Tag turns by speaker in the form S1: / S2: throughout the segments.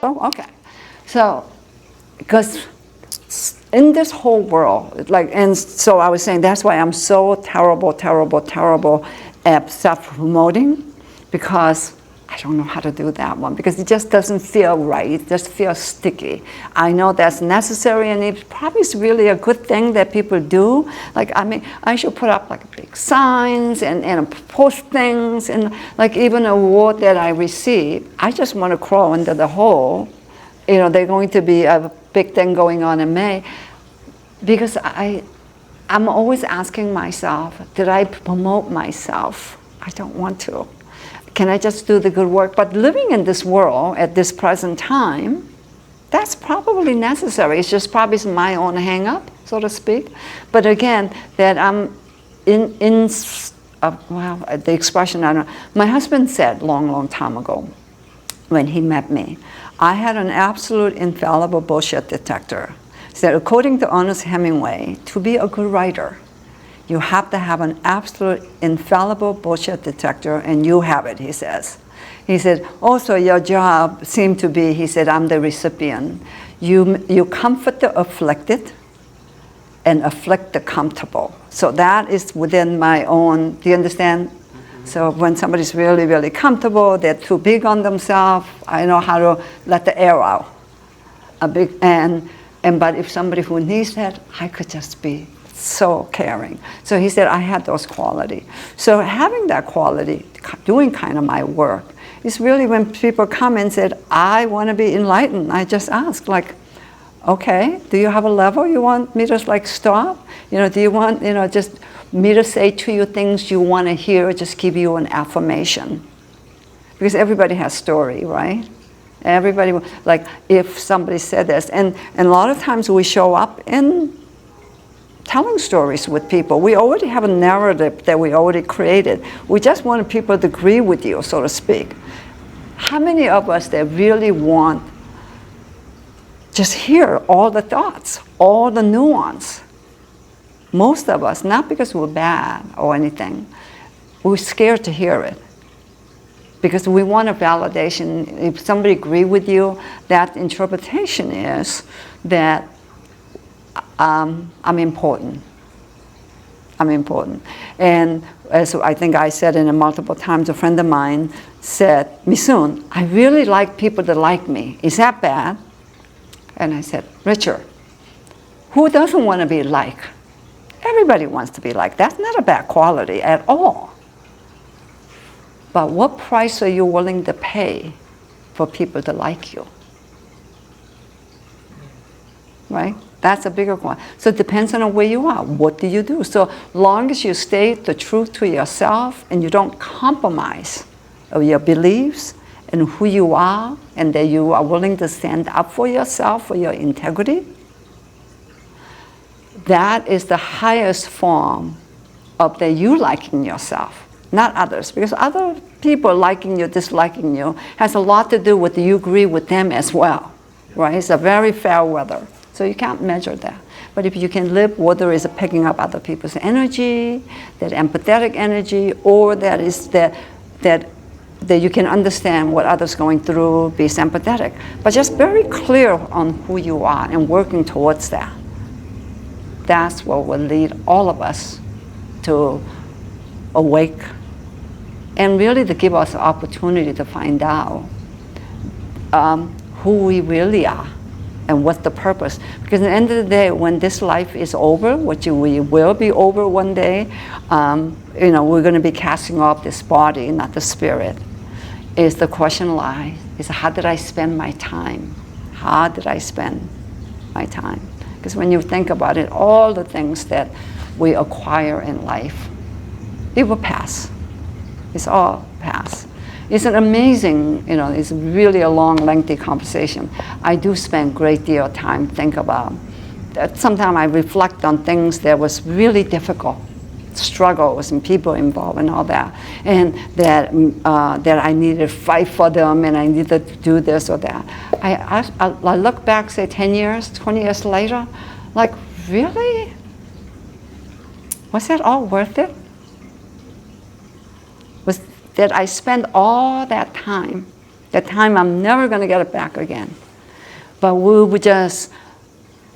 S1: Oh, okay. So, because in this whole world, like, and so I was saying that's why I'm so terrible at self-promoting, because I don't know how to do that one, because it just doesn't feel right. It just feels sticky. I know that's necessary, and it probably is really a good thing that people do. Like, I mean, I should put up like big signs and post things, and like even an award that I receive, I just want to crawl under the hole. You know, there's going to be a big thing going on in May, because I'm always asking myself, did I promote myself? I don't want to. Can I just do the good work? But living in this world at this present time, that's probably necessary. It's just probably my own hang-up, so to speak. But again, that I'm well, the expression, I don't know. My husband said long time ago, when he met me, I had an absolute infallible bullshit detector. He said, according to Ernest Hemingway, to be a good writer, you have to have an absolute infallible bullshit detector, and you have it, he says. He said, also your job seemed to be, he said, I'm the recipient. You comfort the afflicted and afflict the comfortable. So that is within my own, do you understand? So when somebody's really comfortable, they're too big on themselves, I know how to let the air out. But if somebody who needs that, I could just be so caring. So he said, I had those qualities. So having that quality, doing kind of my work, is really when people come and said, I want to be enlightened. I just ask, like, okay, do you have a level you want me to like stop? You know, do you want, you know, just me to say to you things you want to hear, just give you an affirmation? Because everybody has story, right? Everybody, like if somebody said this, and a lot of times we show up in telling stories with people. We already have a narrative that we already created. We just want people to agree with you, so to speak. How many of us that really want just hear all the thoughts, all the nuance? Most of us, not because we're bad or anything, we're scared to hear it. Because we want a validation. If somebody agree with you, that interpretation is that I'm important. I'm important. And as I think I said in a multiple times, a friend of mine said, Misun, I really like people that like me. Is that bad? And I said, Richard, who doesn't want to be liked? Everybody wants to be liked. That's not a bad quality at all. But what price are you willing to pay for people to like you? Right? That's a bigger one. So it depends on where you are. What do you do? So long as you stay the truth to yourself and you don't compromise of your beliefs and who you are, and that you are willing to stand up for yourself, for your integrity, that is the highest form of the you liking yourself, not others. Because other people liking you, disliking you, has a lot to do with you agree with them as well. Right? It's a very fair weather. So you can't measure that. But if you can live, whether it's picking up other people's energy, that empathetic energy, or that is that you can understand what others are going through, be sympathetic. But just very clear on who you are and working towards that. That's what will lead all of us to awake and really to give us the opportunity to find out who we really are. And what's the purpose? Because at the end of the day, when this life is over, which we will be over one day, you know, we're going to be casting off this body, not the spirit. Is the question lies, is how did I spend my time? How did I spend my time? Because when you think about it, all the things that we acquire in life, it will pass. It's all pass. It's an amazing, you know, it's really a long, lengthy conversation. I do spend a great deal of time think about that. Sometimes I reflect on things that was really difficult, struggles and people involved and all that, and that that I needed to fight for them and I needed to do this or that. I look back, say 10 years, 20 years later, like, really? Was that all worth it? That I spent all that time a time I'm never going to get it back again. But we would just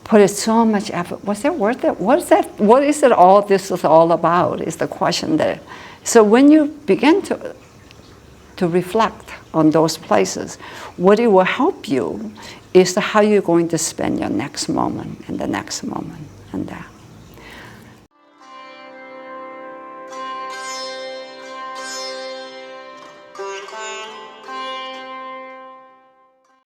S1: put it so much effort. Was it worth it? What is that? What is it all this is all about is the question there. So when you begin to reflect on those places, what it will help you is how you're going to spend your next moment and the next moment and that.